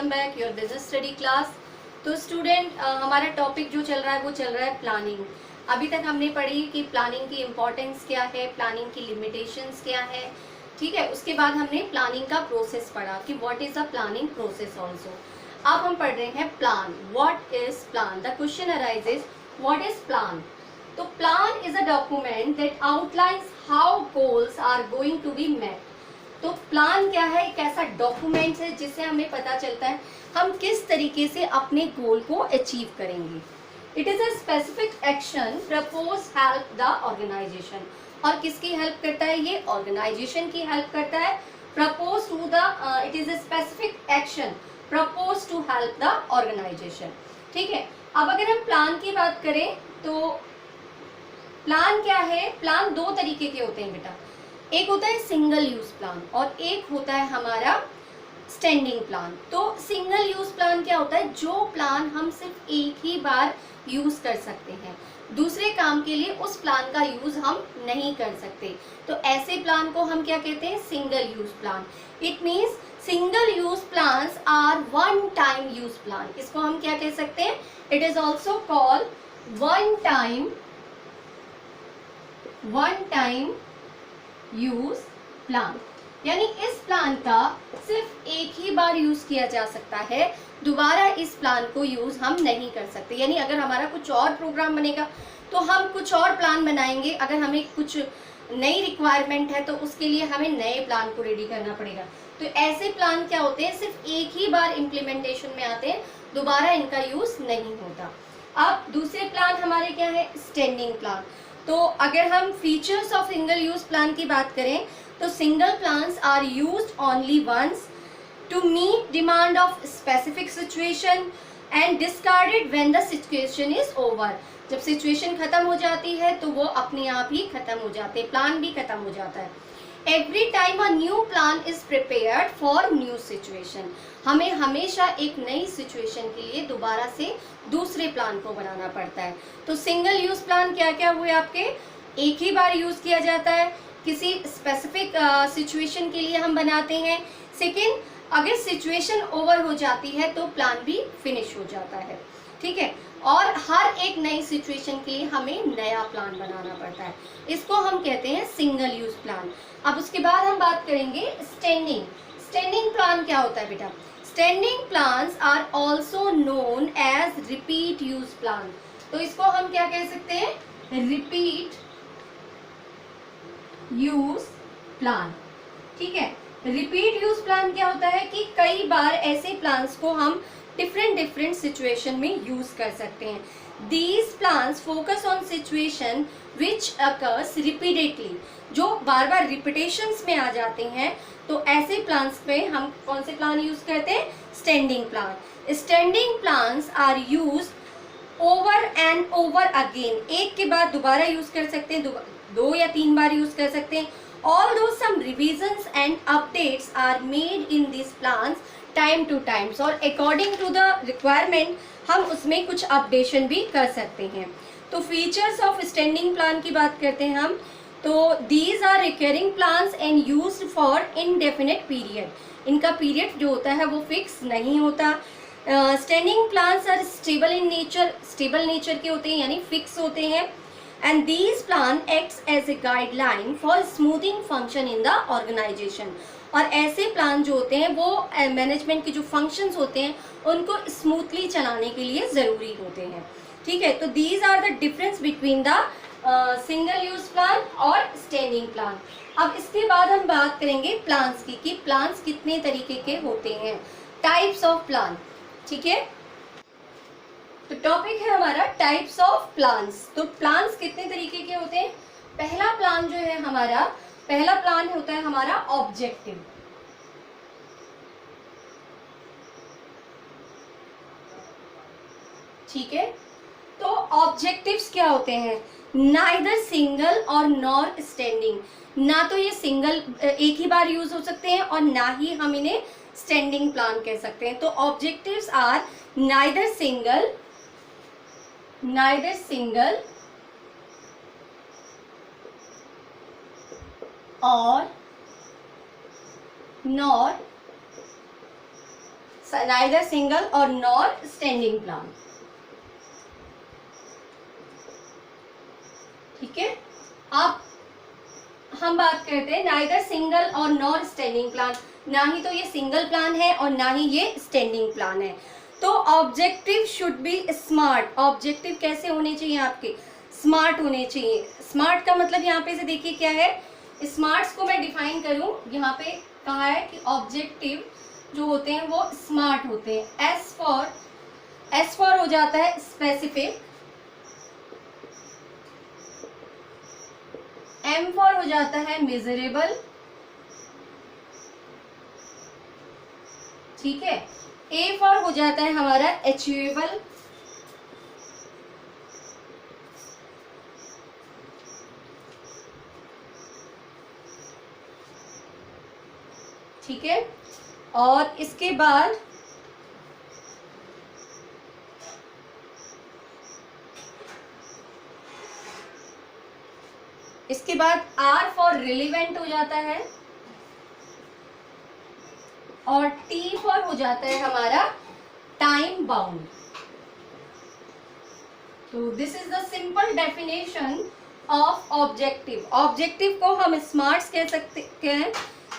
Welcome back your business study class. तो student, हमारा topic जो चल रहा है वो चल रहा है प्लानिंग। अभी तक हमने पढ़ी कि प्लानिंग की इम्पोर्टेंस क्या है, प्लानिंग की लिमिटेशंस क्या है, ठीक है। उसके बाद हमने प्लानिंग का प्रोसेस पढ़ा कि what is a planning process also. अब हम पढ़ रहे हैं plan. What is plan? The question arises, what is plan? तो plan is a document that outlines how goals are going to be met. तो प्लान क्या है? एक ऐसा डॉक्यूमेंट है जिससे हमें पता चलता है हम किस तरीके से अपने गोल को अचीव करेंगे। It is a specific action propose help the organization. और किसकी हेल्प करता है? ये ऑर्गेनाइजेशन की हेल्प करता है। Propose to the it is a specific action propose to help the organization, ठीक है। अब अगर हम प्लान की बात करें तो प्लान क्या है? प्लान दो तरीके के होते हैं बेटा। एक होता है सिंगल यूज प्लान और एक होता है हमारा स्टैंडिंग प्लान। तो सिंगल यूज प्लान क्या होता है? जो प्लान हम सिर्फ एक ही बार यूज कर सकते हैं, दूसरे काम के लिए उस प्लान का यूज हम नहीं कर सकते। तो ऐसे प्लान को हम क्या कहते हैं? Single use plan. It means single use plans are one time use plan. इसको हम क्या कह सकते हैं? It is also called one time use plan. यानी इस प्लान का सिर्फ एक ही बार यूज किया जा सकता है, दोबारा इस प्लान को यूज हम नहीं कर सकते। यानी अगर हमारा कुछ और प्रोग्राम बनेगा तो हम कुछ और प्लान बनाएंगे, अगर हमें कुछ नई रिक्वायरमेंट है तो उसके लिए हमें नए प्लान को रेडी करना पड़ेगा। तो ऐसे प्लान क्या होते हैं? सिर्फ एक ही बार इम्प्लीमेंटेशन में आते हैं, दोबारा इनका यूज नहीं होता। अब दूसरे प्लान हमारे क्या है? Standing plan. तो अगर हम features of single use plan की बात करें तो single plans are used only once to meet demand of specific situation and discarded when the situation is over. जब सिचुएशन खत्म हो जाती है तो वो अपने आप ही खत्म हो जाते हैं, प्लान भी खत्म हो जाता है। Every time a new plan is prepared for new situation. हमें हमेशा एक नई सिचुएशन के लिए दोबारा से दूसरे प्लान को बनाना पड़ता है। तो सिंगल यूज प्लान क्या क्या हुए आपके? एक ही बार यूज किया जाता है, किसी स्पेसिफिक सिचुएशन के लिए हम बनाते हैं। सेकेंड, अगर सिचुएशन ओवर हो जाती है तो प्लान भी फिनिश हो जाता है, ठीक है। और हर एक नई सिचुएशन के लिए हमें नया प्लान बनाना पड़ता है, इसको हम कहते हैं सिंगल यूज प्लान। अब उसके बाद हम बात करेंगे स्टैंडिंग प्लान क्या होता है बेटा? Standing plans are also known as repeat use plan. तो इसको हम क्या कह सकते हैं? रिपीट यूज प्लान, ठीक है। रिपीट यूज प्लान क्या होता है कि कई बार ऐसे प्लान्स को हम डिफरेंट सिचुएशन में यूज कर सकते हैं। These plans focus on situation which occurs repeatedly. जो बार बार रिपीटेशंस में आ जाते हैं, तो ऐसे प्लान्स में हम कौन से प्लान यूज करते हैं? Standing plan. Standing plans are use over and over again. एक के बाद दोबारा यूज कर सकते हैं, दो या तीन बार यूज कर सकते हैं। Although some revisions and updates are made in these plans time to time, और according to the requirement हम उसमें कुछ अपडेशन भी कर सकते हैं। तो फीचर्स ऑफ स्टैंडिंग प्लान की बात करते हैं हम, तो these are recurring plans and used for indefinite period। इनका पीरियड जो होता है वो फिक्स नहीं होता। Standing plans are stable nature के होते हैं, यानी फिक्स होते हैं। And these plan acts as a guideline for smoothing function in the organization। और ऐसे प्लान जो होते हैं वो मैनेजमेंट के जो फंक्शंस होते हैं उनको स्मूथली चलाने के लिए ज़रूरी होते हैं, ठीक है। तो these are the difference between the single use plan और स्टैंडिंग प्लान। अब इसके बाद हम बात करेंगे प्लान्स की, कि प्लान्स कितने तरीके के होते हैं, टाइप्स ऑफ प्लान, ठीक है। तो टॉपिक है हमारा टाइप्स ऑफ प्लान्स। तो प्लान्स कितने तरीके के होते हैं? पहला प्लान होता है हमारा ऑब्जेक्टिव, ठीक है। तो ऑब्जेक्टिव्स क्या होते हैं? नाइदर सिंगल और नॉर स्टैंडिंग। ना तो ये सिंगल एक ही बार यूज हो सकते हैं और ना ही हम इन्हें स्टैंडिंग प्लान कह सकते हैं। तो ऑब्जेक्टिव्स आर नाइदर सिंगल और नॉर नाइदर सिंगल और नॉर स्टैंडिंग प्लान। ठीक है, अब हम बात करते हैं नाइदर सिंगल और नॉर स्टैंडिंग प्लान। ना ही तो ये सिंगल प्लान है और ना ही ये स्टैंडिंग प्लान है। तो objective should be smart. Objective कैसे होने चाहिए आपके? स्मार्ट होने चाहिए। स्मार्ट का मतलब यहाँ पे से देखिए क्या है, स्मार्ट्स को मैं डिफाइन करूं, यहाँ पे कहा है कि ऑब्जेक्टिव जो होते हैं वो स्मार्ट होते हैं। एस फॉर हो जाता है स्पेसिफिक, एम फॉर हो जाता है मेजरेबल, ठीक है, ए फॉर हो जाता है हमारा अचीवेबल, ठीक है, और इसके बाद आर फॉर रिलेवेंट हो जाता है और टी फॉर हो जाता है हमारा टाइम बाउंड। तो this is the simple definition of objective. Objective को हम स्मार्ट्स कह सकते हैं।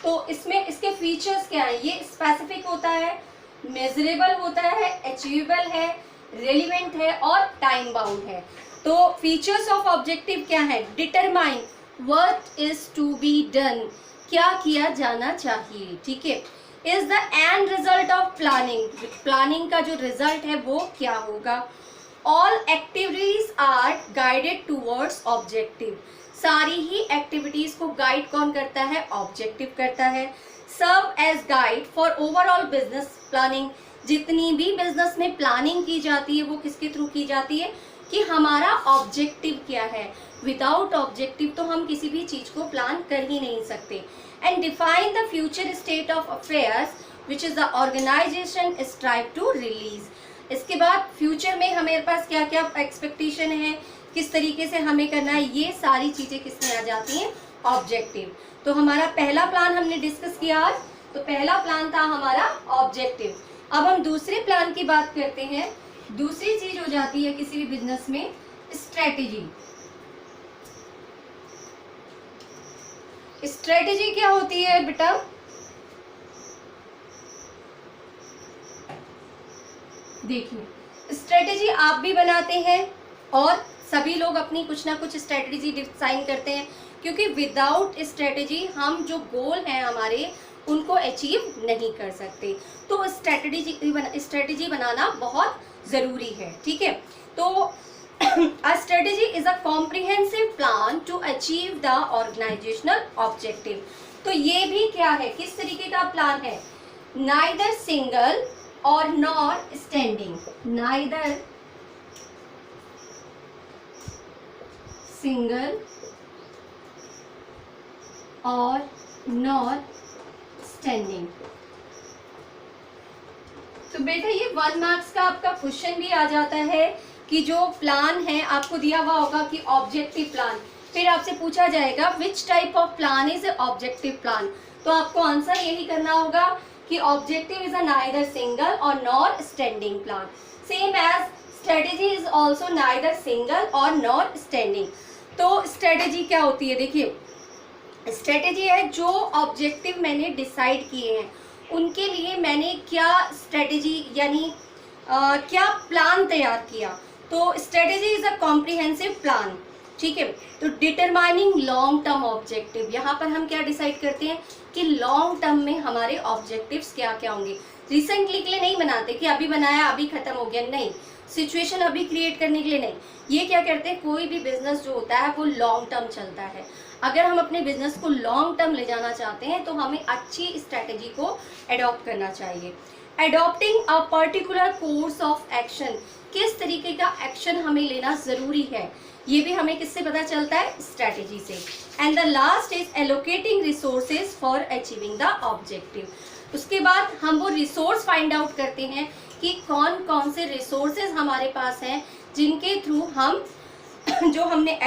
तो इसमें इसके फीचर्स क्या है? ये स्पेसिफिक होता है, मेजरेबल होता है, अचीवेबल है, रेलिवेंट है और टाइम बाउंड है। तो फीचर्स ऑफ ऑब्जेक्टिव क्या है? Determine what is to be done, क्या किया जाना चाहिए, ठीक है। Is the end result of planning, planning का जो रिजल्ट है वो क्या होगा। All activities are guided towards objective, सारी ही एक्टिविटीज को गाइड कौन करता है? ऑब्जेक्टिव करता है। Serve as guide for overall business planning, जितनी भी बिजनेस में प्लानिंग की जाती है वो किसके थ्रू की जाती है? कि हमारा ऑब्जेक्टिव क्या है। विदाउट ऑब्जेक्टिव तो हम किसी भी चीज को प्लान कर ही नहीं सकते। And define the future state of affairs which is the organization strive to release. इसके बाद फ्यूचर में हमारे पास क्या क्या एक्सपेक्टेशन है, किस तरीके से हमें करना है, ये सारी चीजें किसमें आ जाती हैं? ऑब्जेक्टिव। तो हमारा पहला प्लान हमने डिस्कस किया आज, तो पहला प्लान था हमारा ऑब्जेक्टिव। अब हम दूसरे प्लान की बात करते हैं। दूसरी चीज हो जाती है किसी भी बिजनेस में स्ट्रेटेजी। स्ट्रेटेजी क्या होती है बेटा? देखिए, स्ट्रेटेजी आप भी बनाते हैं और सभी लोग अपनी कुछ ना कुछ स्ट्रेटेजी डिजाइन करते हैं, क्योंकि विदाउट स्ट्रेटेजी हम जो गोल हैं हमारे उनको अचीव नहीं कर सकते। तो स्ट्रेटेजी बनाना बहुत जरूरी है, ठीक है। तो a strategy is a comprehensive plan to achieve the organizational objective। तो ये भी क्या है, किस तरीके का प्लान है? neither single और nor standing, neither single और nor standing। तो बेटा ये 1 मार्क्स का आपका क्वेश्चन भी आ जाता है कि जो प्लान है आपको दिया हुआ होगा कि ऑब्जेक्टिव प्लान, फिर आपसे पूछा जाएगा which type of plan is objective plan. तो आपको आंसर यही करना होगा कि objective is a neither single और nor standing plan. Same as strategy is also neither single और नॉर स्टैंडिंग। तो स्ट्रेटेजी क्या होती है? देखिए, स्ट्रेटेजी है जो ऑब्जेक्टिव मैंने डिसाइड किए हैं उनके लिए मैंने क्या स्ट्रेटेजी यानी क्या प्लान तैयार किया। तो strategy is a comprehensive plan, ठीक है। तो डिटरमाइनिंग लॉन्ग टर्म ऑब्जेक्टिव, यहाँ पर हम क्या डिसाइड करते हैं कि लॉन्ग टर्म में हमारे ऑब्जेक्टिव्स क्या क्या होंगे। रिसेंटली के लिए नहीं बनाते कि अभी बनाया अभी खत्म हो गया, नहीं। सिचुएशन अभी क्रिएट करने के लिए नहीं। ये क्या करते हैं, कोई भी बिजनेस जो होता है वो लॉन्ग टर्म चलता है। अगर हम अपने बिजनेस को लॉन्ग टर्म ले जाना चाहते हैं तो हमें अच्छी स्ट्रेटेजी को एडॉप्ट करना चाहिए। Adopting a particular course of action, किस तरीके का एक्शन हमें लेना जरूरी है, ये भी हमें किससे पता चलता है? स्ट्रेटेजी से। And the last is allocating resources for achieving the objective. उसके बाद हम वो रिसोर्स फाइंड आउट करते हैं कि कौन कौन से रिसोर्सेज हमारे पास हैं जिनके थ्रू हम जो हमने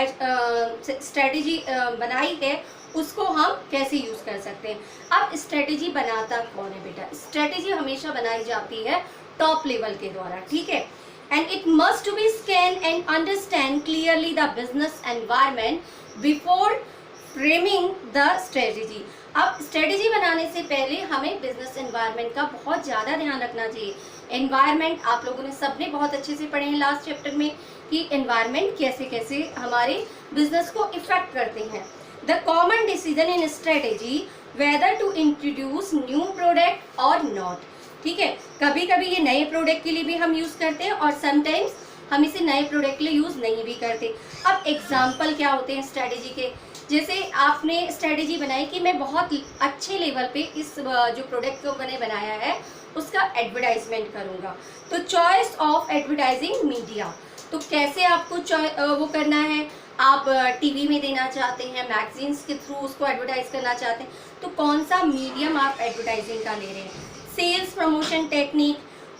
स्ट्रेटेजी बनाई है उसको हम कैसे यूज कर सकते हैं। अब स्ट्रेटेजी बनाता कौन है बेटा? स्ट्रेटेजी हमेशा बनाई जाती है टॉप लेवल के द्वारा, ठीक है। And it must to be scan and understand clearly the business environment before framing the strategy. अब स्ट्रेटेजी बनाने से पहले हमें बिजनेस एनवायरनमेंट का बहुत ज़्यादा ध्यान रखना चाहिए। एनवायरनमेंट आप लोगों ने सबने बहुत अच्छे से पढ़े हैं लास्ट चैप्टर में कि एनवायरनमेंट कैसे कैसे हमारे बिजनेस को इफेक्ट करते हैं। The common decision in strategy whether to introduce new product और नॉट, ठीक है। कभी कभी ये नए प्रोडक्ट के लिए भी हम यूज़ करते हैं और समटाइम्स हम इसे नए प्रोडक्ट के लिए यूज़ नहीं भी करते। अब एग्जाम्पल क्या होते हैं स्ट्रेटेजी के? जैसे आपने स्ट्रेटेजी बनाई कि मैं बहुत अच्छे लेवल पे इस जो प्रोडक्ट को मैंने बनाया है उसका एडवर्टाइजमेंट करूँगा, तो चॉइस ऑफ एडवर्टाइजिंग मीडिया, तो कैसे आपको वो करना है। आप टीवी में देना चाहते हैं, मैगजीन्स के थ्रू उसको एडवर्टाइज करना चाहते हैं, तो कौन सा मीडियम आप एडवर्टाइजिंग का ले रहे हैं। Sales promotion technique,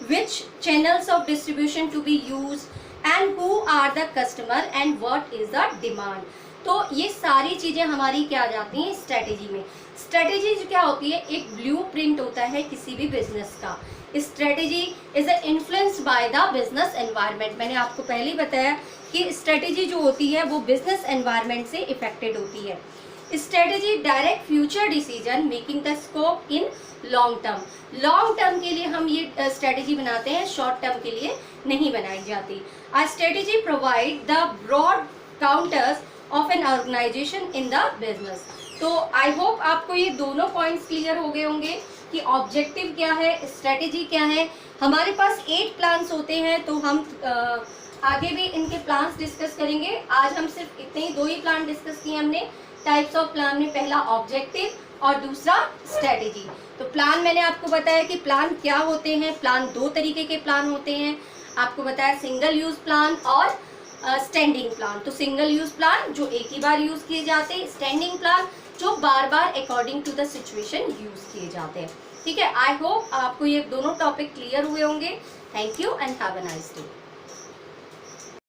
which channels of distribution to be use and who are the customer and what is the demand. तो ये सारी चीज़ें हमारी क्या आ जाती हैं स्ट्रेटेजी में। स्ट्रेटेजी क्या होती है? एक ब्लूप्रिंट होता है किसी भी बिजनेस का। Strategy is influenced by the business environment. मैंने आपको पहले ही बताया कि स्ट्रेटेजी जो होती है वो बिजनेस एनवायरनमेंट से इफेक्टेड होती है। Strategy direct future decision making the scope in long term. Long term के लिए हम ये स्ट्रेटेजी बनाते हैं, शॉर्ट टर्म के लिए नहीं बनाई जाती। A strategy provide the broad contours of an organisation in the business. तो आई होप आपको ये दोनों पॉइंट्स क्लियर हो गए होंगे कि ऑब्जेक्टिव क्या है, स्ट्रेटेजी क्या है। हमारे पास 8 प्लान्स होते हैं, तो हम आगे भी इनके प्लान्स डिस्कस करेंगे। आज हम सिर्फ इतने ही 2 ही प्लान डिस्कस किए हमने टाइप्स ऑफ प्लान में, पहला ऑब्जेक्टिव और दूसरा स्ट्रेटेजी। तो प्लान मैंने आपको बताया कि प्लान क्या होते हैं। प्लान 2 तरीके के प्लान होते हैं, आपको बताया सिंगल यूज प्लान और स्टैंडिंग प्लान। तो सिंगल यूज प्लान जो एक ही बार यूज किए जाते हैं, स्टैंडिंग प्लान जो बार बार according to the situation use किए जाते हैं, ठीक है। आई होप आपको ये दोनों टॉपिक क्लियर हुए होंगे। Thank you and have a nice day.